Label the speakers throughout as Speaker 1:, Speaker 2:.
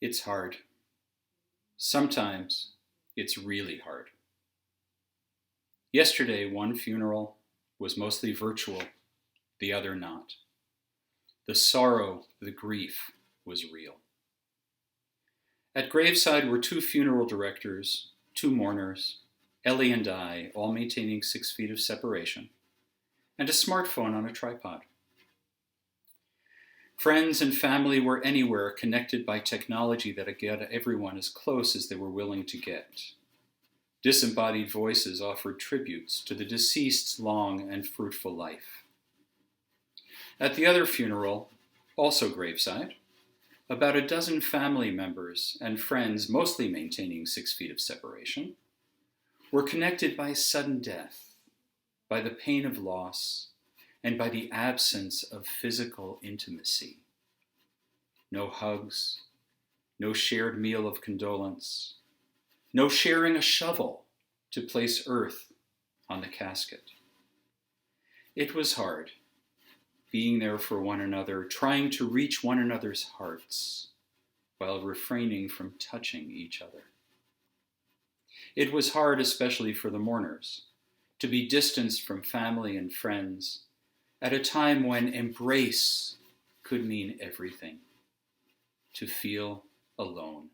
Speaker 1: It's hard. Sometimes it's really hard. Yesterday, one funeral was mostly virtual, the other not. The sorrow, the grief was real. At graveside were two funeral directors, two mourners, Ellie and I, all maintaining 6 feet of separation, and a smartphone on a tripod. Friends and family were anywhere, connected by technology that got everyone as close as they were willing to get. Disembodied voices offered tributes to the deceased's long and fruitful life. At the other funeral, also graveside, about a dozen family members and friends, mostly maintaining 6 feet of separation, were connected by sudden death, by the pain of loss, and by the absence of physical intimacy. No hugs, no shared meal of condolence, no sharing a shovel to place earth on the casket. It was hard, being there for one another, trying to reach one another's hearts, while refraining from touching each other. It was hard, especially for the mourners, to be distanced from family and friends at a time when embrace could mean everything. To feel alone,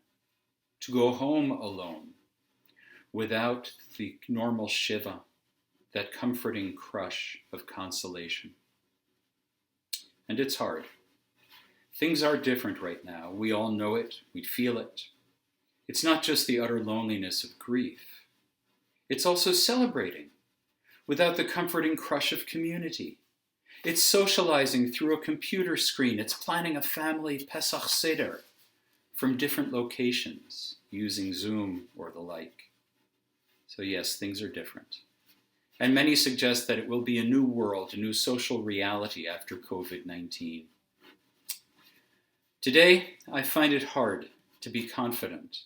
Speaker 1: to go home alone, without the normal shiva, that comforting crush of consolation. And it's hard. Things are different right now. We all know it, we feel it. It's not just the utter loneliness of grief. It's also celebrating without the comforting crush of community. It's socializing through a computer screen. It's planning a family Pesach Seder from different locations using Zoom or the like. So yes, things are different. And many suggest that it will be a new world, a new social reality after COVID-19. Today, I find it hard to be confident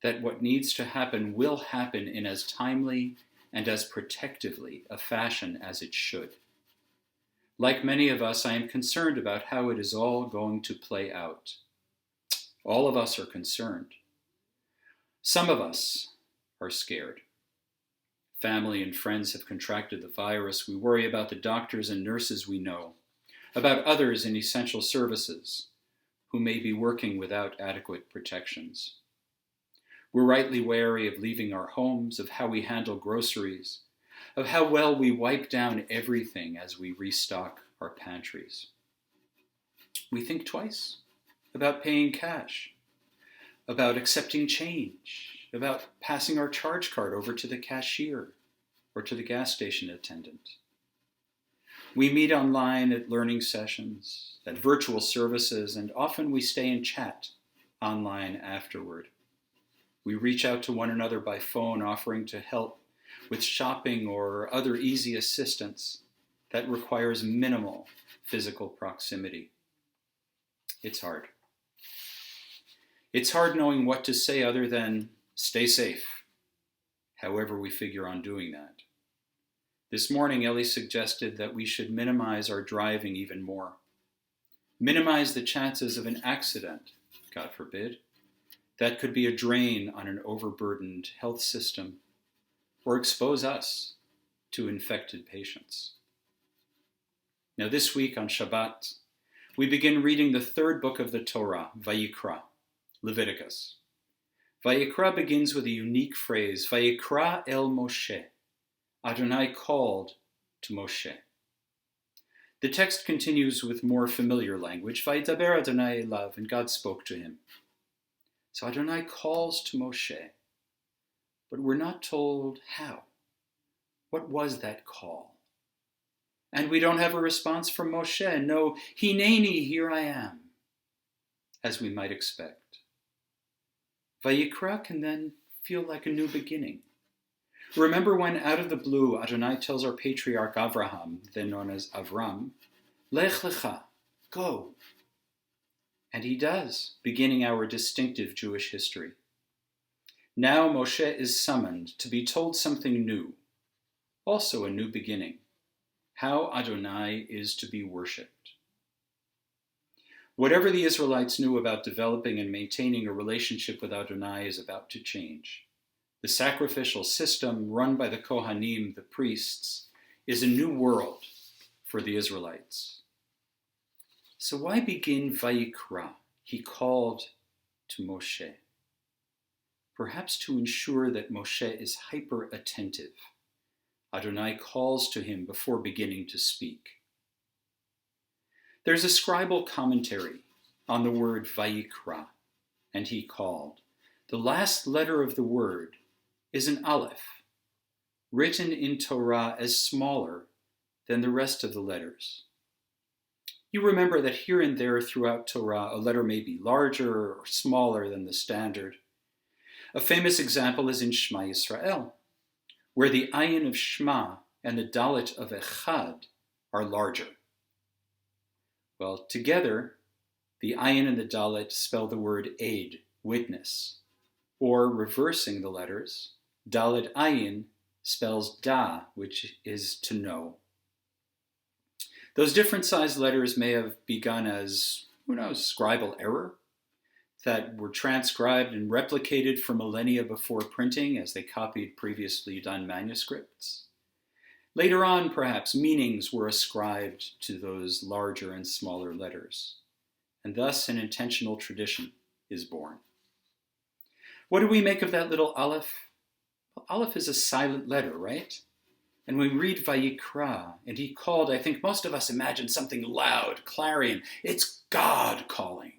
Speaker 1: that what needs to happen will happen in as timely and as protectively a fashion as it should. Like many of us, I am concerned about how it is all going to play out. All of us are concerned. Some of us are scared. Family and friends have contracted the virus. We worry about the doctors and nurses we know, about others in essential services who may be working without adequate protections. We're rightly wary of leaving our homes, of how we handle groceries, of how well we wipe down everything as we restock our pantries. We think twice about paying cash, about accepting change, about passing our charge card over to the cashier or to the gas station attendant. We meet online at learning sessions, at virtual services, and often we stay and chat online afterward. We reach out to one another by phone, offering to help with shopping or other easy assistance that requires minimal physical proximity. It's hard. It's hard knowing what to say other than stay safe, however we figure on doing that. This morning, Ellie suggested that we should minimize our driving even more. Minimize the chances of an accident, God forbid, that could be a drain on an overburdened health system or expose us to infected patients. Now this week on Shabbat, we begin reading the 3rd book of the Torah, Vayikra, Leviticus. Vayikra begins with a unique phrase, Vayikra el Moshe. Adonai called to Moshe. The text continues with more familiar language, Vayidaber Adonai elav, and God spoke to him. So Adonai calls to Moshe, but we're not told how. What was that call? And we don't have a response from Moshe. No, Hineni, here I am, as we might expect. Vayikra can then feel like a new beginning. Remember when out of the blue Adonai tells our patriarch Avraham, then known as Avram, Lech lecha, go. And he does, beginning our distinctive Jewish history. Now Moshe is summoned to be told something new, also a new beginning, how Adonai is to be worshipped. Whatever the Israelites knew about developing and maintaining a relationship with Adonai is about to change. The sacrificial system run by the Kohanim, the priests, is a new world for the Israelites. So why begin Vayikra? He called to Moshe. Perhaps to ensure that Moshe is hyper-attentive. Adonai calls to him before beginning to speak. There's a scribal commentary on the word Vayikra, and he called. The last letter of the word is an aleph, written in Torah as smaller than the rest of the letters. You remember that here and there throughout Torah, a letter may be larger or smaller than the standard. A famous example is in Shema Yisrael, where the ayin of Shema and the dalet of Echad are larger. Well, together, the ayin and the dalet spell the word aid, witness, or reversing the letters, dalet ayin spells da, which is to know. Those different sized letters may have begun as, scribal error that were transcribed and replicated for millennia before printing as they copied previously done manuscripts. Later on, perhaps, meanings were ascribed to those larger and smaller letters, and thus an intentional tradition is born. What do we make of that little aleph? Well, aleph is a silent letter, right? And when we read Vayikra, and he called, I think most of us imagine something loud, clarion. It's God calling.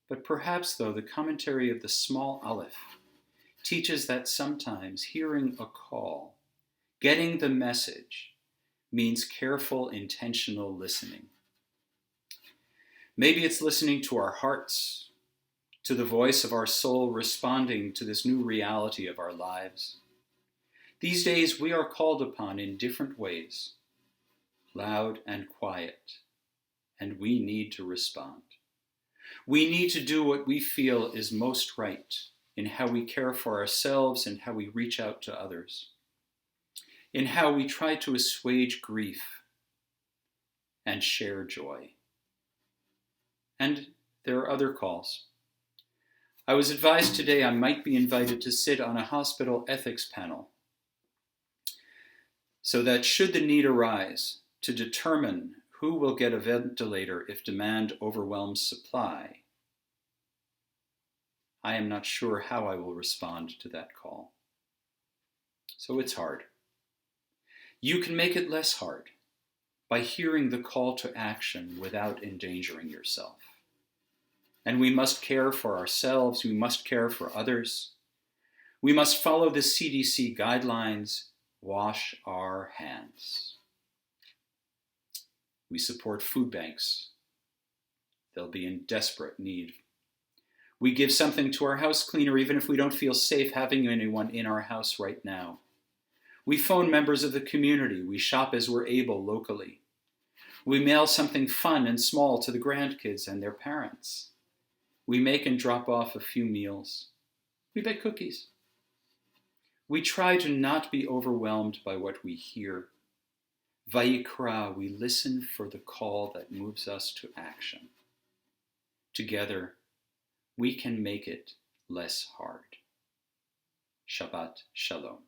Speaker 1: But perhaps, though, the commentary of the small aleph teaches that sometimes hearing a call, getting the message, means careful, intentional listening. Maybe it's listening to our hearts, to the voice of our soul responding to this new reality of our lives. These days we are called upon in different ways, loud and quiet, and we need to respond. We need to do what we feel is most right in how we care for ourselves and how we reach out to others, in how we try to assuage grief and share joy. And there are other calls. I was advised today I might be invited to sit on a hospital ethics panel so that should the need arise to determine who will get a ventilator if demand overwhelms supply, I am not sure how I will respond to that call. So it's hard. You can make it less hard by hearing the call to action without endangering yourself. And we must care for ourselves, we must care for others. We must follow the CDC guidelines, wash our hands. We support food banks. They'll be in desperate need. We give something to our house cleaner even if we don't feel safe having anyone in our house right now. We phone members of the community. We shop as we're able locally. We mail something fun and small to the grandkids and their parents. We make and drop off a few meals. We bake cookies. We try to not be overwhelmed by what we hear. Vayikra, we listen for the call that moves us to action. Together, we can make it less hard. Shabbat Shalom.